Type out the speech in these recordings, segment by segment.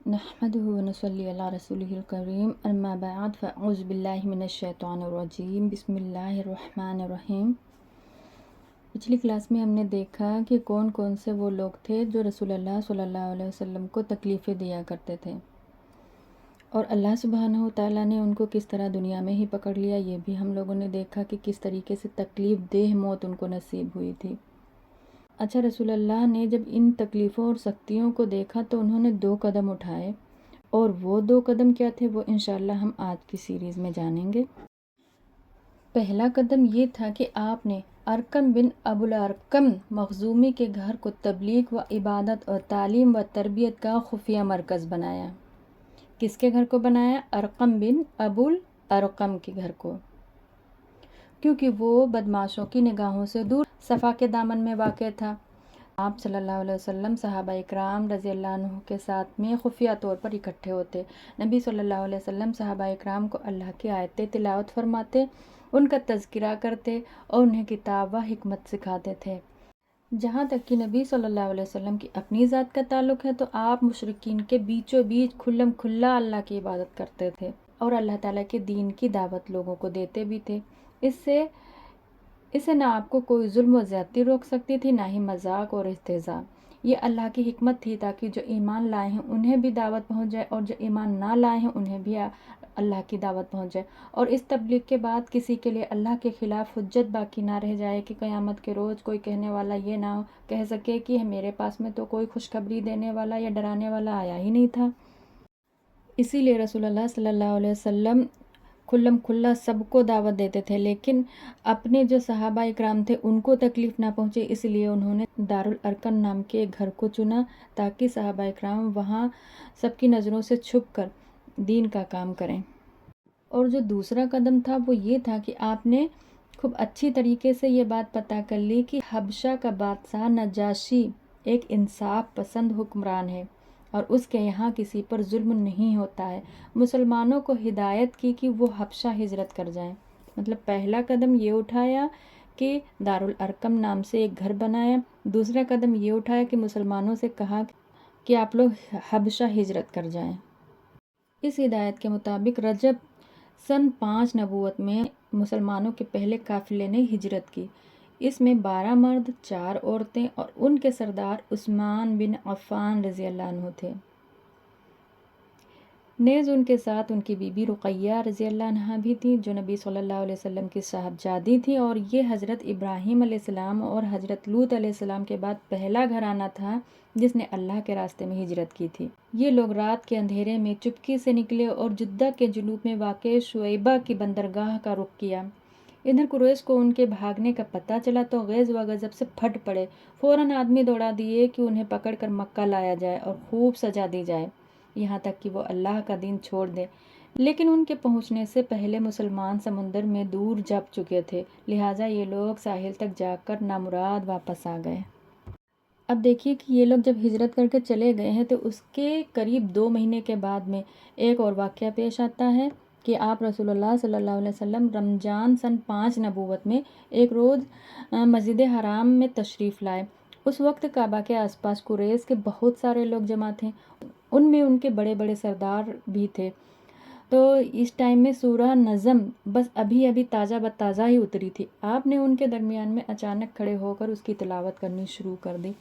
نحمده ونصلي علی رسوله الکریم اما بعد فاعوذ باللہ من الشیطان الرجیم بسم اللہ الرحمن الرحیم۔ پچھلی کلاس میں ہم نے دیکھا کہ کون کون سے وہ لوگ تھے جو رسول اللہ صلی اللہ علیہ وسلم کو تکلیفیں دیا کرتے تھے، اور اللہ سبحانہ تعالیٰ نے ان کو کس طرح دنیا میں ہی پکڑ لیا۔ یہ بھی ہم لوگوں نے دیکھا کہ کس طریقے سے تکلیف دہ موت ان کو نصیب ہوئی تھی۔ اچھا، رسول اللہ نے جب ان تکلیفوں اور سختیوں کو دیکھا تو انہوں نے 2 قدم اٹھائے، اور وہ 2 قدم کیا تھے وہ انشاءاللہ ہم آج کی سیریز میں جانیں گے۔ پہلا قدم یہ تھا کہ آپ نے ارقم بن ابو الارقم مخزومی کے گھر کو تبلیغ و عبادت اور تعلیم و تربیت کا خفیہ مرکز بنایا۔ کس کے گھر کو بنایا؟ ارقم بن ابو الارقم کے گھر کو، کیونکہ وہ بدماشوں کی نگاہوں سے دور صفا کے دامن میں واقع تھا۔ آپ صلی اللہ علیہ وسلم صحابہ اکرام رضی اللہ عنہ کے ساتھ میں خفیہ طور پر اکٹھے ہوتے۔ نبی صلی اللہ علیہ وسلم صحابہ اکرام کو اللہ کی آیتیں تلاوت فرماتے، ان کا تذکرہ کرتے اور انہیں کتاب و حکمت سکھاتے تھے۔ جہاں تک کہ نبی صلی اللہ علیہ وسلم کی اپنی ذات کا تعلق ہے تو آپ مشرکین کے بیچوں بیچ کھلم کھلا اللہ کی عبادت کرتے تھے اور اللہ تعالیٰ کے دین کی دعوت لوگوں کو دیتے بھی تھے۔ اسے نہ آپ کو کوئی ظلم و زیادتی روک سکتی تھی، نہ ہی مذاق اور استہزاء۔ یہ اللہ کی حکمت تھی تاکہ جو ایمان لائے ہیں انہیں بھی دعوت پہنچ جائے، اور جو ایمان نہ لائے ہیں انہیں بھی اللہ کی دعوت پہنچ جائے، اور اس تبلیغ کے بعد کسی کے لیے اللہ کے خلاف حجت باقی نہ رہ جائے کہ قیامت کے روز کوئی کہنے والا یہ نہ کہہ سکے کہ میرے پاس میں تو کوئی خوشخبری دینے والا یا ڈرانے والا آیا ہی نہیں تھا۔ اسی لیے رسول اللہ صلی اللہ علیہ وسلم کھلم کھلا سب کو دعوت دیتے تھے، لیکن اپنے جو صحابہ اکرام تھے ان کو تکلیف نہ پہنچے، اس لیے انہوں نے دارالارقم نام کے ایک گھر کو چنا تاکہ صحابہ اکرام وہاں سب کی نظروں سے چھپ کر دین کا کام کریں۔ اور جو دوسرا قدم تھا وہ یہ تھا کہ آپ نے خوب اچھی طریقے سے یہ بات پتہ کر لی کہ حبشہ کا بادشاہ نجاشی ایک انصاف پسند حکمران ہے اور اس کے یہاں کسی پر ظلم نہیں ہوتا ہے۔ مسلمانوں کو ہدایت کی کہ وہ حبشہ ہجرت کر جائیں۔ مطلب پہلا قدم یہ اٹھایا کہ دارالارقم نام سے ایک گھر بنایا، دوسرا قدم یہ اٹھایا کہ مسلمانوں سے کہا کہ آپ لوگ حبشہ ہجرت کر جائیں۔ اس ہدایت کے مطابق رجب سن 5 نبوت میں مسلمانوں کے پہلے قافلے نے ہجرت کی۔ اس میں 12 مرد، 4 عورتیں اور ان کے سردار عثمان بن عفان رضی اللہ عنہ تھے۔ نیز ان کے ساتھ ان کی بیوی رقیہ رضی اللہ عنہا بھی تھیں جو نبی صلی اللہ علیہ وسلم کی صاحبزادی تھیں، اور یہ حضرت ابراہیم علیہ السلام اور حضرت لوط علیہ السلام کے بعد پہلا گھرانہ تھا جس نے اللہ کے راستے میں ہجرت کی تھی۔ یہ لوگ رات کے اندھیرے میں چپکے سے نکلے اور جدہ کے جنوب میں واقع شعیبہ کی بندرگاہ کا رخ کیا۔ ادھر قریش کو ان کے بھاگنے کا پتہ چلا تو غیظ و غضب سے پھٹ پڑے، فوراً آدمی دوڑا دیے کہ انہیں پکڑ کر مکہ لایا جائے اور خوب سزا دی جائے، یہاں تک کہ وہ اللہ کا دین چھوڑ دیں۔ لیکن ان کے پہنچنے سے پہلے مسلمان سمندر میں دور جا چکے تھے، لہٰذا یہ لوگ ساحل تک جا کر نامراد واپس آ گئے۔ اب دیکھیے کہ یہ لوگ جب ہجرت کر کے چلے گئے ہیں تو اس کے قریب 2 مہینے کے بعد میں ایک اور واقعہ پیش آتا ہے کہ آپ رسول اللہ صلی اللہ علیہ وسلم رمضان سن 5 نبوت میں ایک روز مسجد حرام میں تشریف لائے۔ اس وقت کعبہ کے آس پاس قریش کے بہت سارے لوگ جمع تھے، ان میں ان کے بڑے بڑے سردار بھی تھے۔ تو اس ٹائم میں سورہ نجم بس ابھی تازہ بتازہ ہی اتری تھی۔ آپ نے ان کے درمیان میں اچانک کھڑے ہو کر اس کی تلاوت کرنی شروع کر دی۔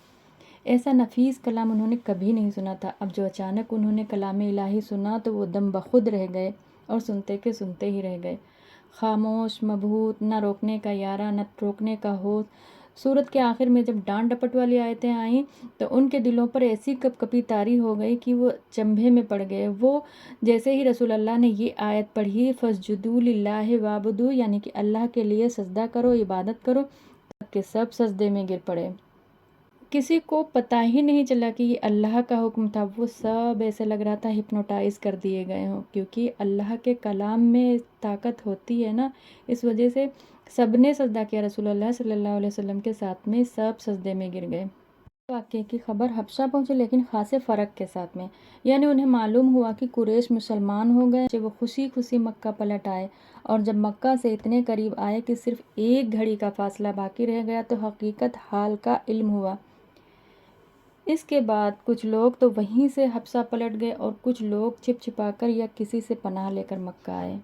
ایسا نفیس کلام انہوں نے کبھی نہیں سنا تھا۔ اب جو اچانک انہوں نے کلام الہی سنا تو وہ دم بخود رہ گئے اور سنتے کے سنتے ہی رہ گئے، خاموش، مبہوت، نہ روکنے کا یارہ نہ ٹوکنے کا ہوش۔ سورت کے آخر میں جب ڈانٹ ڈپٹ والی آیتیں آئیں تو ان کے دلوں پر ایسی کپ کپی طاری ہو گئی کہ وہ چنبھے میں پڑ گئے۔ وہ جیسے ہی رسول اللہ نے یہ آیت پڑھی فَاسْجُدُوا لِلَّهِ وَاعْبُدُوا، یعنی کہ اللہ کے لیے سجدہ کرو، عبادت کرو، کہ سب سجدے میں گر پڑے۔ کسی کو پتہ ہی نہیں چلا کہ یہ اللہ کا حکم تھا، وہ سب ایسے لگ رہا تھا ہپنوٹائز کر دیے گئے ہوں، کیونکہ اللہ کے کلام میں طاقت ہوتی ہے نا، اس وجہ سے سب نے سجدہ کیا۔ رسول اللہ صلی اللہ علیہ وسلم کے ساتھ میں سب سجدے میں گر گئے۔ واقعے کی خبر حبشہ پہنچی، لیکن خاصے فرق کے ساتھ میں، یعنی انہیں معلوم ہوا کہ قریش مسلمان ہو گئے۔ وہ خوشی خوشی مکہ پلٹ آئے، اور جب مکہ سے اتنے قریب آئے کہ صرف ایک گھڑی کا فاصلہ باقی رہ گیا تو حقیقت حال کا علم ہوا۔ اس کے بعد کچھ لوگ تو وہیں سے حبشہ پلٹ گئے اور کچھ لوگ چھپ چھپا کر یا کسی سے پناہ لے کر مکہ آئے۔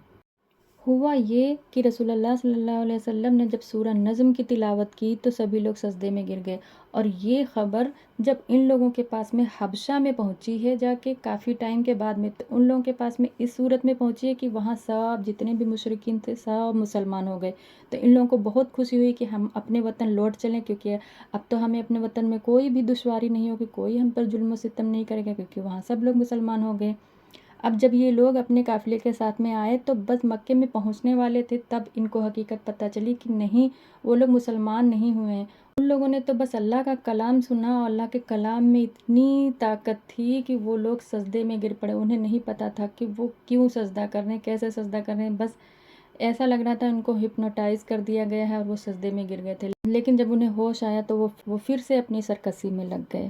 ہوا یہ کہ رسول اللہ صلی اللہ علیہ وسلم نے جب سورہ نجم کی تلاوت کی تو سبھی لوگ سجدے میں گر گئے، اور یہ خبر جب ان لوگوں کے پاس میں حبشہ میں پہنچی ہے جا کے کافی ٹائم کے بعد میں، تو ان لوگوں کے پاس میں اس صورت میں پہنچی ہے کہ وہاں سب جتنے بھی مشرکین تھے سب مسلمان ہو گئے، تو ان لوگوں کو بہت خوشی ہوئی کہ ہم اپنے وطن لوٹ چلیں، کیونکہ اب تو ہمیں اپنے وطن میں کوئی بھی دشواری نہیں ہوگی، کوئی ہم پر ظلم و ستم نہیں کرے گا، کیونکہ وہاں سب لوگ مسلمان ہو گئے۔ اب جب یہ لوگ اپنے قافلے کے ساتھ میں آئے تو بس مکے میں پہنچنے والے تھے، تب ان کو حقیقت پتہ چلی کہ نہیں، وہ لوگ مسلمان نہیں ہوئے ہیں۔ ان لوگوں نے تو بس اللہ کا کلام سنا، اور اللہ کے کلام میں اتنی طاقت تھی کہ وہ لوگ سجدے میں گر پڑے۔ انہیں نہیں پتہ تھا کہ وہ کیوں سجدہ کر رہے ہیں، کیسے سجدہ کر رہے ہیں، بس ایسا لگ رہا تھا ان کو ہپنوٹائز کر دیا گیا ہے اور وہ سجدے میں گر گئے تھے۔ لیکن جب انہیں ہوش آیا تو وہ پھر سے اپنی سرکشی میں لگ گئے۔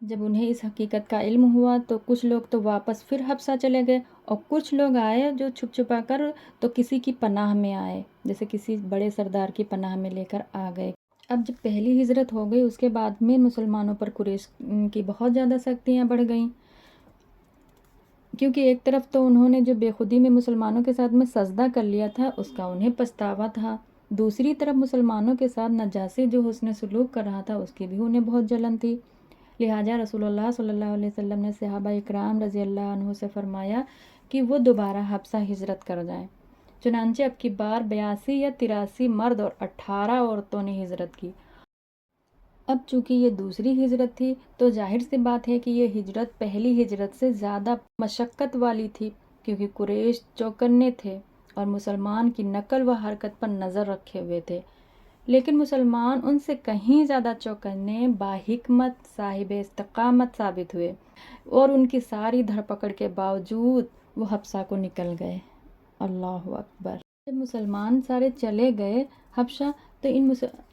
جب انہیں اس حقیقت کا علم ہوا تو کچھ لوگ تو واپس پھر حبشہ چلے گئے، اور کچھ لوگ آئے جو چھپ چھپا کر تو کسی کی پناہ میں آئے، جیسے کسی بڑے سردار کی پناہ میں لے کر آ گئے۔ اب جب پہلی ہجرت ہو گئی، اس کے بعد میں مسلمانوں پر قریش کی بہت زیادہ سختیاں بڑھ گئیں، کیونکہ ایک طرف تو انہوں نے جو بے خودی میں مسلمانوں کے ساتھ میں سجدہ کر لیا تھا اس کا انہیں پچھتاوا تھا، دوسری طرف مسلمانوں کے ساتھ نجاشی جو حسن سلوک کر رہا تھا اس کی بھی انہیں بہت جلن تھی۔ لہٰذا رسول اللہ صلی اللہ علیہ وسلم نے صحابہ اکرام رضی اللہ عنہ سے فرمایا کہ وہ دوبارہ حبشہ ہجرت کر جائیں۔ چنانچہ اب کی بار 82 یا 83 مرد اور 18 عورتوں نے ہجرت کی۔ اب چونکہ یہ دوسری ہجرت تھی تو ظاہر سی بات ہے کہ یہ ہجرت پہلی ہجرت سے زیادہ مشقت والی تھی، کیونکہ قریش چوکنے تھے اور مسلمان کی نقل و حرکت پر نظر رکھے ہوئے تھے، لیکن مسلمان ان سے کہیں زیادہ چوکنے، باحکمت، صاحب استقامت ثابت ہوئے، اور ان کی ساری دھر پکڑ کے باوجود وہ حبشہ کو نکل گئے۔ اللہ اکبر! جب مسلمان سارے چلے گئے حبشہ تو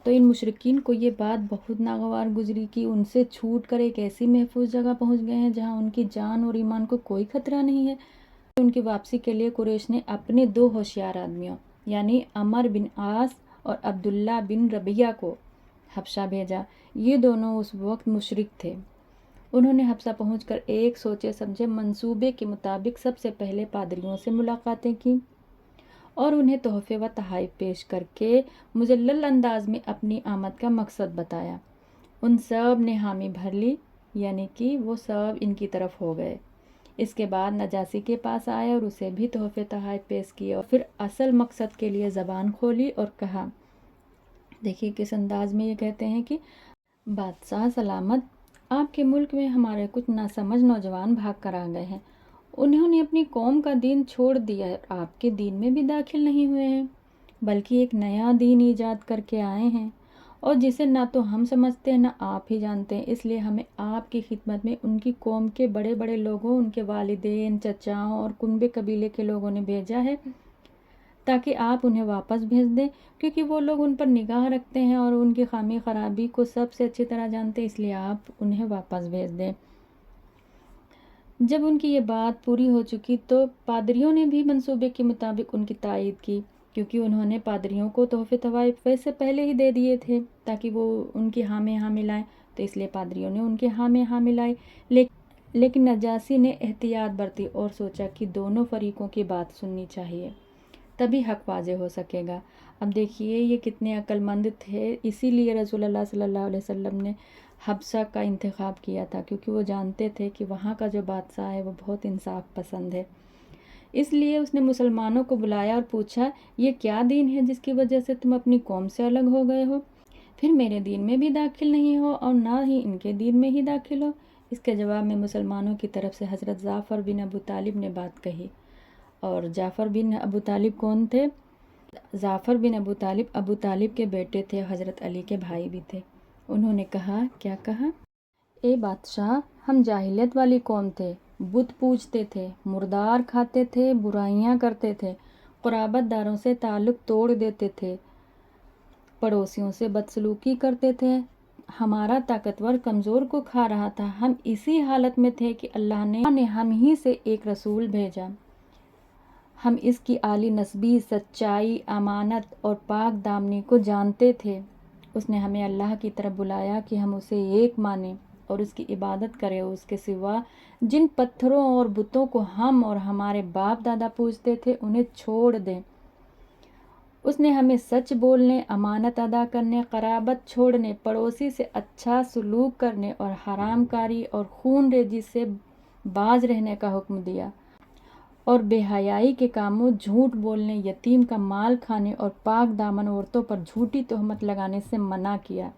ان مشرکین کو یہ بات بہت ناگوار گزری کہ ان سے چھوٹ کر ایک ایسی محفوظ جگہ پہنچ گئے ہیں جہاں ان کی جان اور ایمان کو کوئی خطرہ نہیں ہے۔ ان کی واپسی کے لیے قریش نے اپنے 2 ہوشیار آدمیوں یعنی عمر بن عاص اور عبداللہ بن ربیہ کو حبشہ بھیجا۔ یہ دونوں اس وقت مشرک تھے۔ انہوں نے حبشہ پہنچ کر ایک سوچے سمجھے منصوبے کے مطابق سب سے پہلے پادریوں سے ملاقاتیں کی اور انہیں تحفے و تحائف پیش کر کے مجلل انداز میں اپنی آمد کا مقصد بتایا۔ ان سب نے حامی بھر لی، یعنی کہ وہ سب ان کی طرف ہو گئے۔ اس کے بعد نجاشی کے پاس آئے اور اسے بھی تحفے تحائف پیش کیے، اور پھر اصل مقصد کے لیے زبان کھولی اور کہا، دیکھیے کس انداز میں یہ کہتے ہیں کہ بادشاہ سلامت، آپ کے ملک میں ہمارے کچھ ناسمجھ نوجوان بھاگ کر آ گئے ہیں۔ انہوں نے اپنی قوم کا دین چھوڑ دیا ہے، آپ کے دین میں بھی داخل نہیں ہوئے ہیں، بلکہ ایک نیا دین ایجاد کر کے آئے ہیں، اور جسے نہ تو ہم سمجھتے ہیں نہ آپ ہی جانتے ہیں۔ اس لیے ہمیں آپ کی خدمت میں ان کی قوم کے بڑے بڑے لوگوں، ان کے والدین، چچاؤں اور کنبے قبیلے کے لوگوں نے بھیجا ہے تاکہ آپ انہیں واپس بھیج دیں، کیونکہ وہ لوگ ان پر نگاہ رکھتے ہیں اور ان کی خامی خرابی کو سب سے اچھی طرح جانتے ہیں، اس لیے آپ انہیں واپس بھیج دیں۔ جب ان کی یہ بات پوری ہو چکی تو پادریوں نے بھی منصوبے کے مطابق ان کی تائید کی، کیونکہ انہوں نے پادریوں کو تحفے تحائف ویسے پہلے ہی دے دیے تھے تاکہ وہ ان کی ہاں میں ہاں ملائیں، تو اس لیے پادریوں نے ان کے ہاں میں ہاں ملائی۔ لیکن نجاشی نے احتیاط برتی اور سوچا کہ دونوں فریقوں کی بات سننی چاہیے، تبھی حق واضح ہو سکے گا۔ اب دیکھیے یہ کتنے عقل مند تھے، اسی لیے رسول اللہ صلی اللہ علیہ وسلم نے حبشہ کا انتخاب کیا تھا، کیونکہ وہ جانتے تھے کہ وہاں کا جو بادشاہ ہے وہ بہت انصاف پسند ہے۔ اس لیے اس نے مسلمانوں کو بلایا اور پوچھا، یہ کیا دین ہے جس کی وجہ سے تم اپنی قوم سے الگ ہو گئے ہو، پھر میرے دین میں بھی داخل نہیں ہو اور نہ ہی ان کے دین میں ہی داخل ہو؟ اس کے جواب میں مسلمانوں کی طرف سے حضرت جعفر بن ابو طالب نے بات کہی۔ اور جعفر بن ابو طالب کون تھے؟ جعفر بن ابو طالب کے بیٹے تھے، حضرت علی کے بھائی بھی تھے۔ انہوں نے کہا، کیا کہا؟ اے بادشاہ، ہم جاہلیت والی قوم تھے، بت پوجتے تھے، مردار کھاتے تھے، برائیاں کرتے تھے، قرابت داروں سے تعلق توڑ دیتے تھے، پڑوسیوں سے بدسلوکی کرتے تھے، ہمارا طاقتور کمزور کو کھا رہا تھا۔ ہم اسی حالت میں تھے کہ اللہ نے ہم ہی سے ایک رسول بھیجا۔ ہم اس کی عالی نسبی، سچائی، امانت اور پاک دامنی کو جانتے تھے۔ اس نے ہمیں اللہ کی طرف بلایا کہ ہم اسے ایک مانیں اور اس کی عبادت کرے، اس کے سوا جن پتھروں اور بتوں کو ہم اور ہمارے باپ دادا پوجتے تھے انہیں چھوڑ دیں۔ اس نے ہمیں سچ بولنے، امانت ادا کرنے، قرابت چھوڑنے، پڑوسی سے اچھا سلوک کرنے اور حرام کاری اور خون ریزی سے باز رہنے کا حکم دیا، اور بے حیائی کے کاموں، جھوٹ بولنے، یتیم کا مال کھانے اور پاک دامن عورتوں پر جھوٹی تہمت لگانے سے منع کیا۔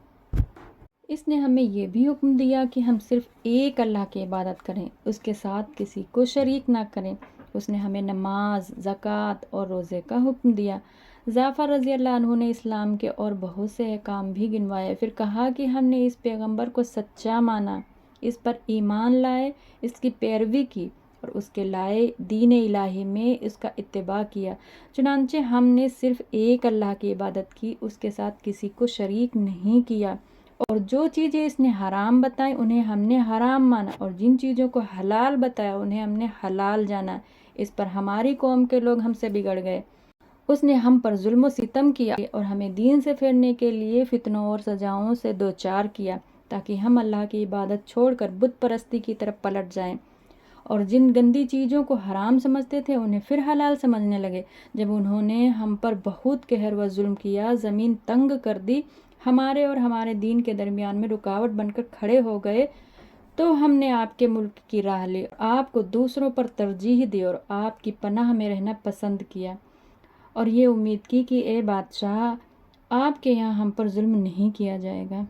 اس نے ہمیں یہ بھی حکم دیا کہ ہم صرف ایک اللہ کی عبادت کریں، اس کے ساتھ کسی کو شریک نہ کریں۔ اس نے ہمیں نماز، زکوٰۃ اور روزے کا حکم دیا۔ جعفر رضی اللہ عنہ نے اسلام کے اور بہت سے احکام بھی گنوائے، پھر کہا کہ ہم نے اس پیغمبر کو سچا مانا، اس پر ایمان لائے، اس کی پیروی کی اور اس کے لائے دین الہی میں اس کا اتباع کیا۔ چنانچہ ہم نے صرف ایک اللہ کی عبادت کی، اس کے ساتھ کسی کو شریک نہیں کیا، اور جو چیزیں اس نے حرام بتائیں انہیں ہم نے حرام مانا، اور جن چیزوں کو حلال بتایا انہیں ہم نے حلال جانا۔ اس پر ہماری قوم کے لوگ ہم سے بگڑ گئے۔ اس نے ہم پر ظلم و ستم کیا اور ہمیں دین سے پھیرنے کے لیے فتنوں اور سزاؤں سے دوچار کیا، تاکہ ہم اللہ کی عبادت چھوڑ کر بت پرستی کی طرف پلٹ جائیں، اور جن گندی چیزوں کو حرام سمجھتے تھے انہیں پھر حلال سمجھنے لگے۔ جب انہوں نے ہم پر بہت قہر و ظلم کیا، زمین تنگ کر دی، ہمارے اور ہمارے دین کے درمیان میں رکاوٹ بن کر کھڑے ہو گئے، تو ہم نے آپ کے ملک کی راہ لی، آپ کو دوسروں پر ترجیح دی اور آپ کی پناہ میں رہنا پسند کیا، اور یہ امید کی کہ اے بادشاہ، آپ کے یہاں ہم پر ظلم نہیں کیا جائے گا۔